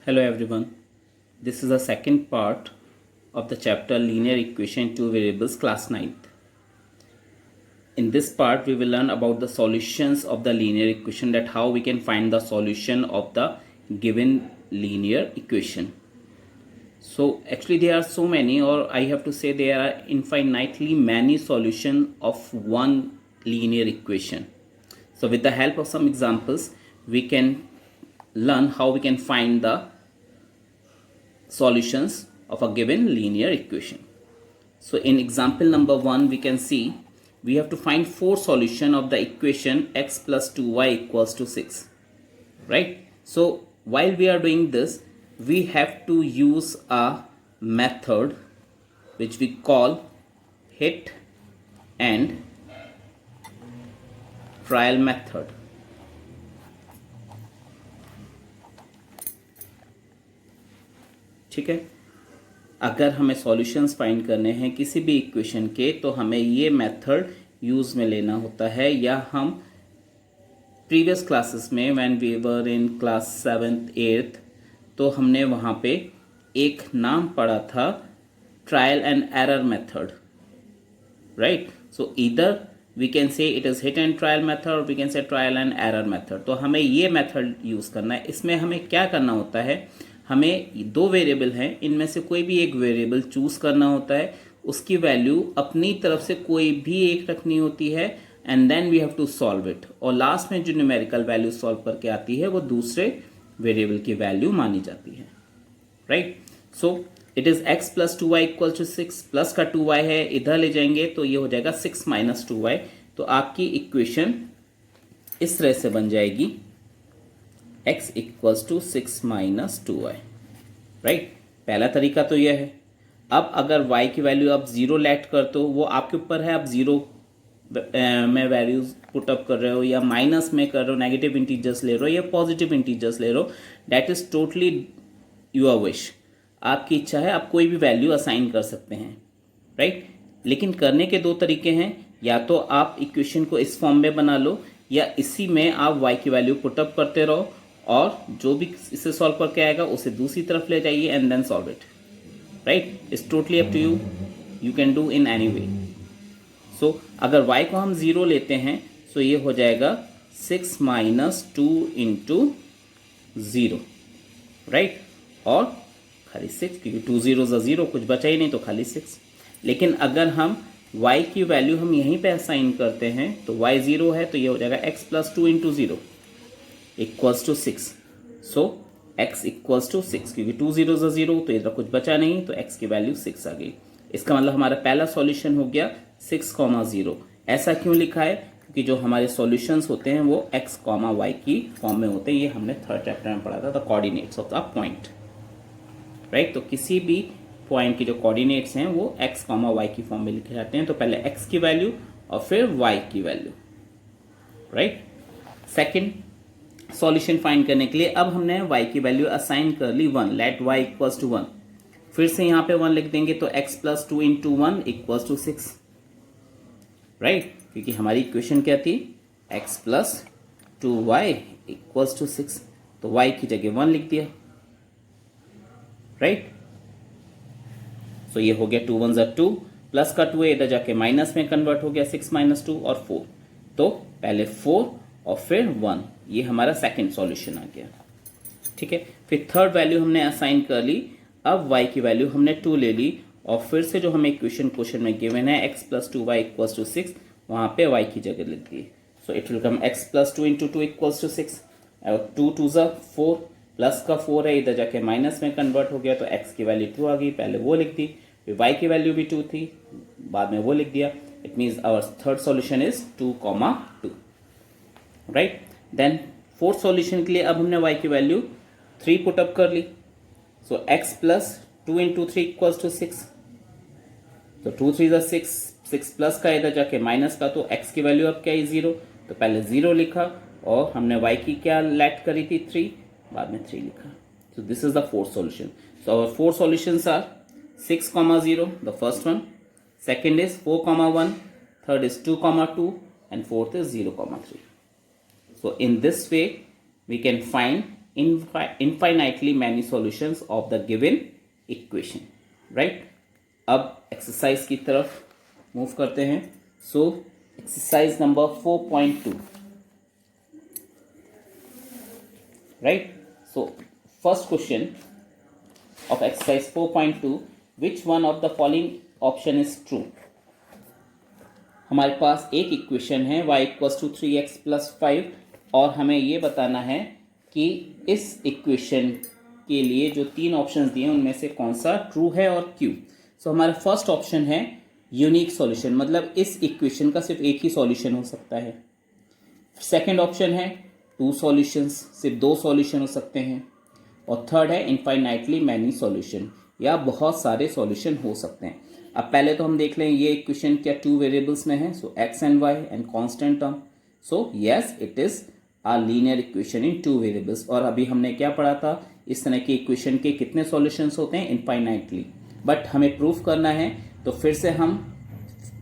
Hello everyone. This is the second part of the chapter Linear Equation Two Variables class 9th. In this part we will learn about the solutions of the linear equation, that how we can find the solution of the given linear equation. So actually there are so many, or I have to say there are infinitely many solutions of one linear equation. So with the help of some examples we can learn how we can find the solutions of a given linear equation. So in example number 1 we can see we have to find 4 solution of the equation x plus 2y equals to 6, right? So while we are doing this we have to use a method which we call hit and trial method. ठीक है, अगर हमें solutions find करने हैं किसी भी equation के तो हमें ये मेथड यूज़ में लेना होता है, या हम प्रीवियस क्लासेस में when we were in class 7th 8th तो हमने वहाँ पे एक नाम पढ़ा था trial and error method, right? So either we can say it is hit and trial method और we can say trial and error method. तो हमें ये मेथड यूज़ करना है. इसमें हमें क्या करना होता है, हमें दो वेरिएबल हैं, इनमें से कोई भी एक वेरिएबल चूज़ करना होता है, उसकी वैल्यू अपनी तरफ से कोई भी एक रखनी होती है and then we have to solve it, और लास्ट में जो न्यूमेरिकल वैल्यू सॉल्व करके आती है वो दूसरे वेरिएबल की वैल्यू मानी जाती है, right? So it is x plus 2y equal to 6, plus का 2y है इधर ले जाएंगे तो ये हो जाएगा 6 माइनस 2y. तो आपकी इक्वेशन इस तरह से बन जाएगी x equals to 6 minus 2y, right? पहला तरीका तो यह है. अब अगर y की वैल्यू आप जीरो लेट कर तो वो आपके ऊपर है, आप जीरो में वैल्यूज पुटअप कर रहे हो या माइनस में कर रहे हो, नेगेटिव इंटीजर्स ले रहे हो या पॉजिटिव इंटीजर्स ले रहे हो, that is totally your wish. आपकी इच्छा है, आप कोई भी वैल्यू असाइन कर सकते हैं, राइट? लेकिन करने के दो तरीके हैं, या तो आप इक्वेशन को इस फॉर्म में बना लो या इसी में आप y की वैल्यू पुटअप करते रहो और जो भी इसे सॉल्व करके आएगा उसे दूसरी तरफ ले जाइए and then solve it, right? It's totally up to you, you can do in any way. So अगर y को हम ज़ीरो लेते हैं तो ये हो जाएगा 6 माइनस 2 इंटू ज़ीरो, राइट? और खाली 6, क्योंकि 2 ज़ीरो ज़ीरो, कुछ बचा ही नहीं तो खाली 6. लेकिन अगर हम y की वैल्यू हम यहीं पे असाइन करते हैं तो y ज़ीरो है तो ये हो जाएगा x plus 2 into zero equals to 6. So x equals to 6, क्योंकि 2 ज़ीरो ज़ीरो तो इधर कुछ बचा नहीं तो x की वैल्यू 6 आ गई. इसका मतलब हमारा पहला सॉल्यूशन हो गया 6,0. ऐसा क्यों लिखा है? क्योंकि जो हमारे सॉल्यूशंस होते हैं वो x, y की फॉर्म में होते हैं. ये हमने थर्ड चैप्टर में पढ़ा था, the coordinates of the point, right? तो किसी भी पॉइंट की जो कोऑर्डिनेट्स हैं वो x, y की फॉर्म में लिखे जाते हैं. तो पहले x की वैल्यू और फिर y की value, right? Second solution find करने के लिए अब हमने y की वैल्यू असाइन कर ली 1, लेट y इक्वल्स टू 1. फिर से यहाँ पे 1 लिख देंगे तो x plus 2 into 1 equals to 6, right? क्योंकि हमारी इक्वेशन क्या थी, x plus 2y equals to 6, तो y की जगह 1 लिख दिया, राइट? सो ये हो गया 2 1 ज़ा 2, प्लस का 2 है इधर जाके माइनस में कन्वर्ट हो गया, 6 माइनस 2 और 4. तो पहले 4 और फिर 1, ये हमारा सेकंड सॉल्यूशन आ गया, ठीक है? फिर थर्ड वैल्यू हमने असाइन कर ली. अब y की वैल्यू हमने 2 ले ली और फिर से जो हमें इक्वेशन क्वेश्चन में गिवन है x plus 2y equals to 6, वहाँ पे y की जगह लिख दी. So it will come x plus 2 into 2 equals to 6, और 2 2 ज़ा 4, प्लस का 4 है इधर जाके माइनस में कन्वर्ट हो गया तो x की वैल्यू 2 आ गई, पहले वो लिख दी. फिर y की वैल्यू भी 2 थी, बाद में वो लिख दिया. It means our third solution is 2, 2, right? Then fourth solution के लिए अब हमने y की वैल्यू 3 पुट अप कर ली. So x plus 2 into 3 equals to 6, तो 2 3 ज़ा 6, 6 प्लस का इधर जाके माइनस का, तो x की वैल्यू अब क्या है 0, तो पहले 0 लिखा और हमने y की क्या लेट करी थी 3, बाद में 3 लिखा. So this is the fourth solution. So our four solutions are 6, 0, the first one, second is 4, 1, third is 2, 2, and fourth is 0, 3. So in this way we can find infinitely many solutions of the given equation, right? अब exercise की तरफ move करते हैं. So exercise number 4.2, right? So first question of exercise 4.2, which one of the following option is true? हमारे पास एक equation है y equals to 3x plus 5 और हमें ये बताना है कि इस इक्वेशन के लिए जो तीन ऑप्शंस दिए हैं उनमें से कौन सा ट्रू है और क्यों. सो हमारा फर्स्ट ऑप्शन है यूनिक सॉल्यूशन, मतलब इस इक्वेशन का सिर्फ एक ही सॉल्यूशन हो सकता है. सेकंड ऑप्शन है टू सॉल्यूशंस, सिर्फ दो सॉल्यूशन हो सकते हैं. और थर्ड है इनफाइनाइटली मैनी सॉल्यूशन, या बहुत सारे सॉल्यूशन हो सकते हैं. अब पहले तो हम देख लें ये इक्वेशन क्या टू वेरिएबल्स में है. So x and y and constant term. So yes it is a linear equation in two variables. और अभी हमने क्या पढ़ा था, इस तरह की इक्वेशन के कितने सॉल्यूशंस होते हैं, इनफाइनाइटली. बट हमें प्रूफ करना है तो फिर से हम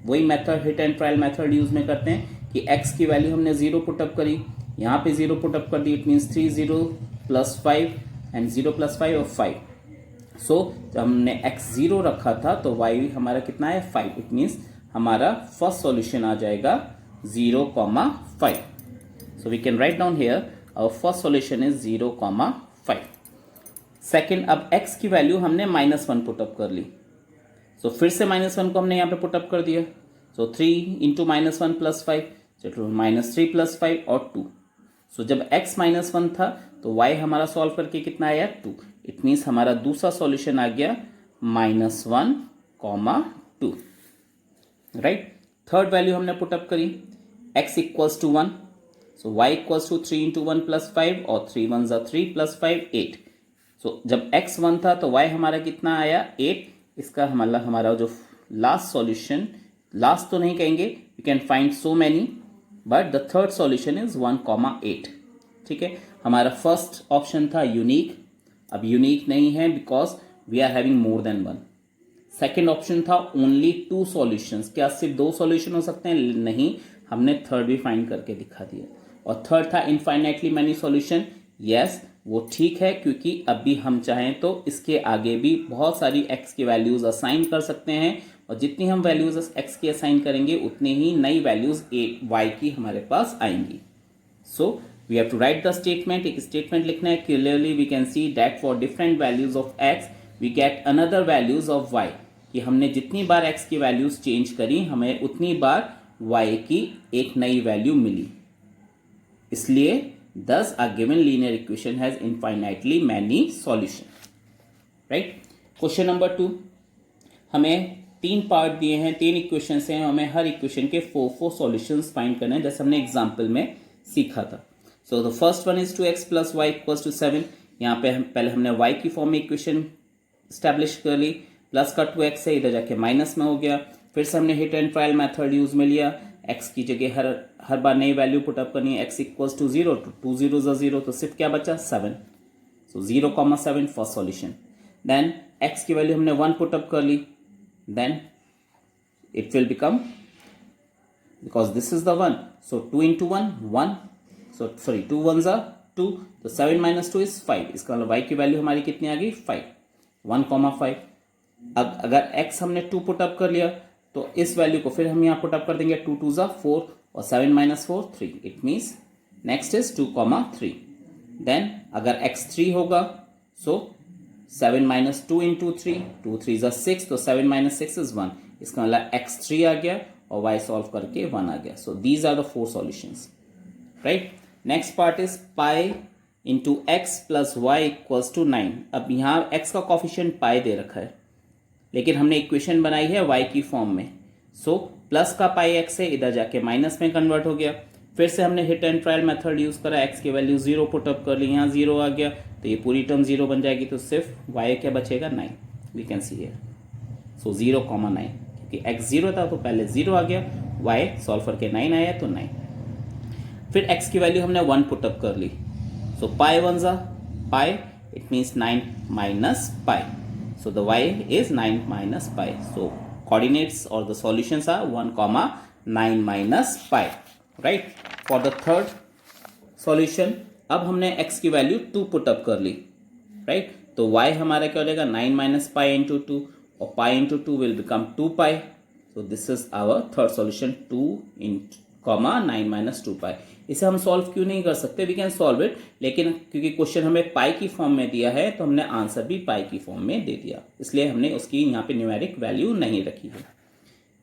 वही method, hit and trial method use में करते हैं कि x की वैल्यू हमने 0 पुटअप करी, यहाँ पे 0 पुटअप कर दी. It means 3 0 plus 5 and 0 plus 5 और 5. सो जब हमने x 0 रखा था तो y हमारा कितना है 5. इट मीन्स हमारा फर्स्ट सॉल्यूशन आ जाएगा 0,5. So we can write down here our first solution is 0,5. Second, अब x की वैल्यू हमने -1 पुटअप कर ली. सो फिर से -1 को हमने यहाँ पे पुटअप कर दिया. सो 3 इंटू -1 प्लस 5, -3 प्लस 5 और 2. सो जब x -1 था तो y हमारा सॉल्व करके कितना आया 2. इट मीन्स हमारा दूसरा सॉल्यूशन आ गया -1,2. राइट. थर्ड वैल्यू हमने पुटअप करी, x equals to 1. So y equals to 3 into 1 plus 5 और 3 1 ज़ा 3 प्लस 5 8. सो जब x 1 था तो y हमारा कितना आया 8. इसका हमारा जो लास्ट सॉल्यूशन, लास्ट तो नहीं कहेंगे, you can find so many, but the third solution is 1,8. ठीक है. हमारा फर्स्ट ऑप्शन था यूनिक, अब यूनिक नहीं है because we are having more than one. Second option था ओनली टू सॉल्यूशंस, क्या सिर्फ दो सॉल्यूशन हो सकते हैं, नहीं, हमने थर्ड भी फाइंड करके दिखा दिया. और थर्ड था इनफाइनाइटली मैनी सॉल्यूशन. यस, वो ठीक है क्योंकि अभी हम चाहें तो इसके आगे भी बहुत सारी x की वैल्यूज असाइन कर सकते हैं और जितनी हम वैल्यूज x की असाइन करेंगे उतनी ही नई वैल्यूज y की हमारे पास आएंगी. So we have to write the statement. एक स्टेटमेंट लिखना है. Clearly we can see that for different values of x we get another values of y. कि हमने जितनी बार x की वैल्यूज चेंज करी हमें उतनी बार y की एक नई वैल्यू मिली. इसलिए thus a given linear equation has infinitely many solutions. right. Question number 2, हमें तीन पार्ट दिए हैं, तीन इक्वेशंस हैं, हमें हर इक्वेशन के 4 सॉल्यूशंस फाइंड करने हैं जैसे हमने एग्जांपल में सीखा था. So the first one is 2x plus y equals to 7. यहाँ पे पहले हमने y की फॉर्म में इक्वेशन स्टैब्लिश कर ली, प्लस का 2x है इधर जाके माइनस में हो गया. फिर से हमने hit and trial method use में लिया, x की जगह हर बार नई वैल्यू पुटअप करनी है. x इक्वल्स टू 0 तो 2 0 ज़ा 0 तो सिर्फ क्या बचा 7. So 0,7 first solution. Then x की वैल्यू हमने 1 पुटअप कर ली, then it will become, because this is the 1, so 2 into 1 1, so sorry 2 1 ज़ा 2 तो 7 माइनस 2 इज 5. इसका मतलब y की वैल्यू हमारी कितनी आ गई 5, 1,5. अब अगर x हमने 2 पुटअप कर लिया तो इस वैल्यू को फिर हम यहाँ पुटअप कर देंगे. 2 2 ज़ा 4 और 7 minus 4 3. It means next is 2,3. Then अगर x 3 होगा सो 7 माइनस 2 इंटू 3, 2 3 ज़ा 6 तो 7 माइनस 6 इज 1. इसका मतलब x 3 आ गया और y सॉल्व करके 1 आ गया. So these are the 4 solutions. Right. Next part is pi into x plus y equals to 9. अब यहाँ x का कॉफिशिएंट पाई दे रखा है लेकिन हमने इक्वेशन बनाई है y की फॉर्म में. सो प्लस का पाई x है इधर जाके माइनस में कन्वर्ट हो गया. फिर से हमने hit and trial method use करा, x की वैल्यू 0 पुटअप कर ली, यहाँ 0 आ गया तो ये पूरी टर्म 0 बन जाएगी. तो सिर्फ y क्या बचेगा 9. We can see here. So 0,9 क्योंकि x 0 था तो पहले 0 आ गया, y सॉल्व करके 9 आया तो 9. फिर x की वैल्यू हमने 1 पुटअप कर ली. सो पाई 1 ज़ा pi, it means 9 minus pi. So the y is 9 minus pi. So coordinates or the solutions are 1,9 minus pi. Right. For the third solution, अब हमने x की वैल्यू 2 पुट अप कर ली, right. तो y हमारा क्या हो जाएगा 9 माइनस पाई into 2 और pi into 2 will become 2 pi. So this is our third solution 2 in comma 9 minus 2 pi. इसे हम सॉल्व क्यों नहीं कर सकते, वी कैन सॉल्व इट, लेकिन क्योंकि क्वेश्चन हमें पाई की फॉर्म में दिया है तो हमने आंसर भी पाई की फॉर्म में दे दिया, इसलिए हमने उसकी यहाँ पे न्यूमेरिक वैल्यू नहीं रखी है।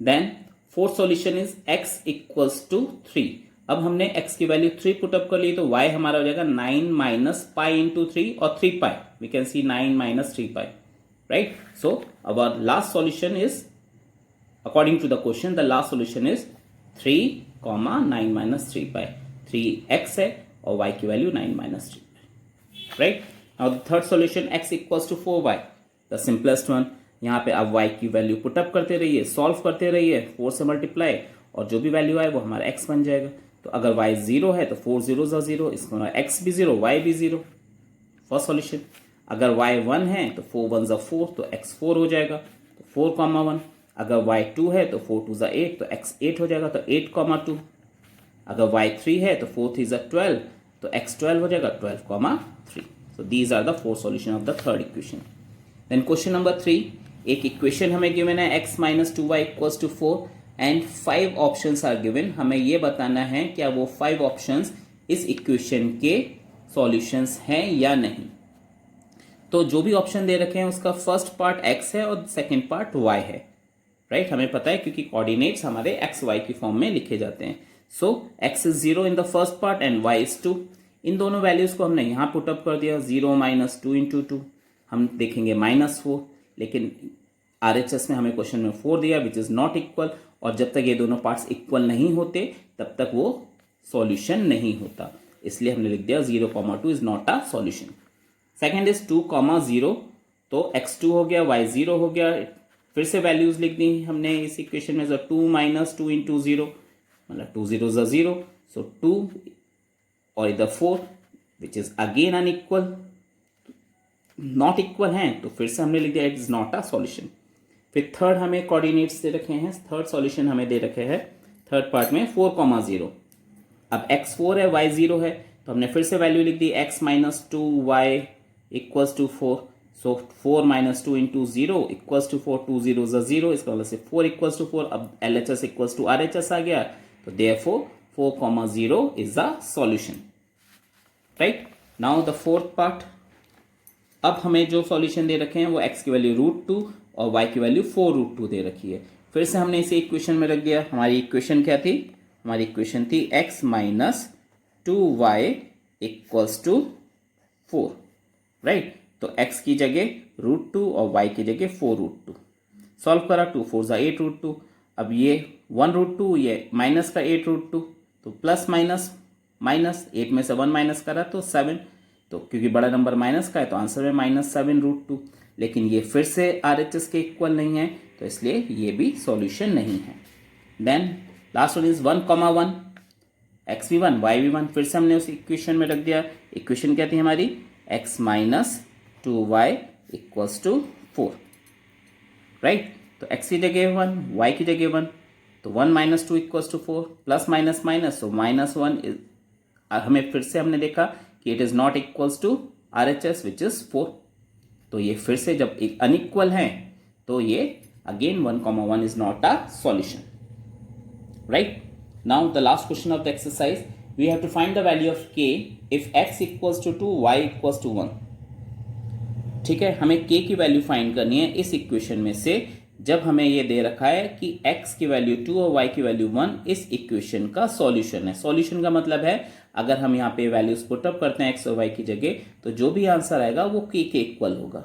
Then fourth solution is x equals to 3। अब हमने x की वैल्यू 3 पुट अप कर ली तो y हमारा हो जाएगा 9 माइनस पाई इंटू 3 और 3 pi, we can see 9 minus 3 pi, right. So our last solution is according to the question the last solution is 3 comma 9 minus 3 pi. 3x है और y की value 9 minus 3 pi, right. Now the third solution x equals to 4y, the simplest one. यहाँ पे आप y की value put up करते रहिए, solve करते रहिए, 4 से मल्टीप्लाई, और जो भी वैल्यू आए वो हमारा x बन जाएगा। तो अगर y 0 है तो 4 0 0, इसमें x भी 0 y भी 0, फर्स्ट सॉल्यूशन। अगर y 1 है तो 4 1 4, तो x 4 हो जाएगा, तो 4 कॉमा 1। अगर y 2 है तो 4 2 8, तो x 8 हो जाएगा, तो 8 कॉमा 2। अगर y 3 है तो 4 3 12, तो x 12 हो जाएगा, 12 comma 3। So these are the 4 solution of the third equation. Then question number 3, एक इक्वेशन हमें गिवन है x minus 2y equals to 4 and 5 options are given. हमें ये बताना है क्या वो 5 ऑप्शंस इस इक्वेशन के सॉल्यूशंस हैं या नहीं। तो जो भी ऑप्शन दे रखे हैं उसका फर्स्ट पार्ट x है और सेकंड पार्ट y है, राइट। हमें पता है क्योंकि कोऑर्डिनेट्स हमारे x y की फॉर्म में लिखे जाते हैं। सो x is 0 in the first part and y is 2। इन दोनों वैल्यूज को हमने यहाँ पुट अप कर दिया, 0 माइनस 2 इंटू 2, हम देखेंगे -4, लेकिन RHS में हमें क्वेश्चन में 4 दिया विच इज नॉट इक्वल, और जब तक ये दोनों पार्ट्स इक्वल नहीं होते तब तक वो सॉल्यूशन नहीं होता, इसलिए हमने लिख दिया 0,2 is not a solution. Second is 2,0, तो x2 हो गया, y0 हो गया, फिर से वैल्यूज लिख दी हमने इस इक्वेशन में, 2 माइनस 2 इंटू 0 मतलब 2 0 0, सो 2 और इधर 4 which is again unequal, not equal हैं, तो फिर से हमने लिख दिया it is not a solution. फिर थर्ड हमें कोऑर्डिनेट्स दे रखे हैं, थर्ड सॉल्यूशन हमें दे रखे हैं थर्ड पार्ट में 4,0। अब x 4 है y 0 है, तो हमने फिर से वैल्यू लिख दी x minus 2y equals to 4। So 4 minus 2 into 0 equals to 4, 2 0 0, इसका मतलब से 4 इक्वल्स टू 4। अब LHS इक्वल्स टू RHS आ गया, तो therefore 4,0 is the solution, right. Now the fourth part, अब हमें जो सॉल्यूशन दे रखे हैं वो x की वैल्यू √2 और y की वैल्यू 4√2 दे रखी है। फिर से हमने इसे इक्वेशन में रख दिया। हमारी इक्वेशन क्या थी, हमारी इक्वेशन थी x minus 2y equals to 4, right. तो x की जगह √2 और y की जगह 4√2, सॉल्व करा, 2 4 8√2। अब ये 1√2, ये माइनस का 8√2, तो प्लस माइनस माइनस, 8 में से 1 माइनस करा तो 7, तो क्योंकि बड़ा नंबर माइनस का है तो आंसर में -7√2, लेकिन ये फिर से RHS के इक्वल नहीं है, तो इसलिए ये भी सॉल्यूशन नहीं है। Then last one is 1,1, x भी 1 y भी 1, फिर से हमने उस इक्वेशन में रख दिया। इक्वेशन क्या थी हमारी, x minus 2y equals to 4, right. तो x की जगह 1, y की जगह 1, तो 1 minus 2 equals to 4, plus minus minus, तो -1 इज, हमें फिर से हमने देखा कि it is not equals to RHS which is 4, तो ये फिर से जब एक अनइक्वल है तो ये again 1,1 is not a solution, right. Now the last question of the exercise, we have to find the value of k if x equals to 2 y equals to 1। ठीक है, हमें k की वैल्यू फाइंड करनी है इस equation में से, जब हमें ये दे रखा है कि x की वैल्यू 2 और y की वैल्यू 1 इस इक्वेशन का सॉल्यूशन है। सॉल्यूशन का मतलब है अगर हम यहाँ पे वैल्यूज पुट अप करते हैं x और y की जगह, तो जो भी आंसर आएगा वो k के इक्वल होगा,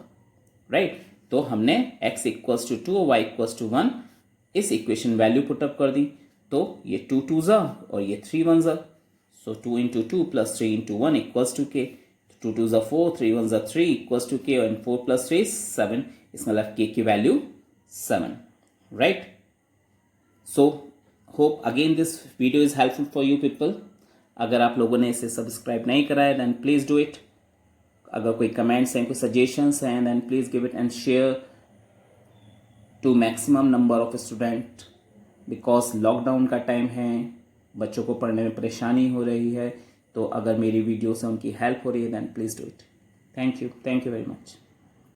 राइट। तो हमने x इक्वल्स टू 2 और y इक्वल्स टू 1 इस इक्वेशन वैल्यू पुट अप कर दी, तो ये 2 2 और ये 3 1 जा, so 2 into 2 plus 3 into 1 equals to k, 2 2 4, 3 1 3 equals to k, and 4 plus 3 7, इसका मतलब k की वैल्यू 7, right? So hope again this video is helpful for you people. अगर आप लोगों ने इसे सब्सक्राइब नहीं करा है then please do it. अगर कोई कमेंट्स हैं, कोई सजेशंस हैं then please give it and share to maximum number of student, because lockdown का टाइम है, बच्चों को पढ़ने में परेशानी हो रही है, तो अगर मेरी वीडियो से उनकी हेल्प हो रही है then please do it. Thank you very much.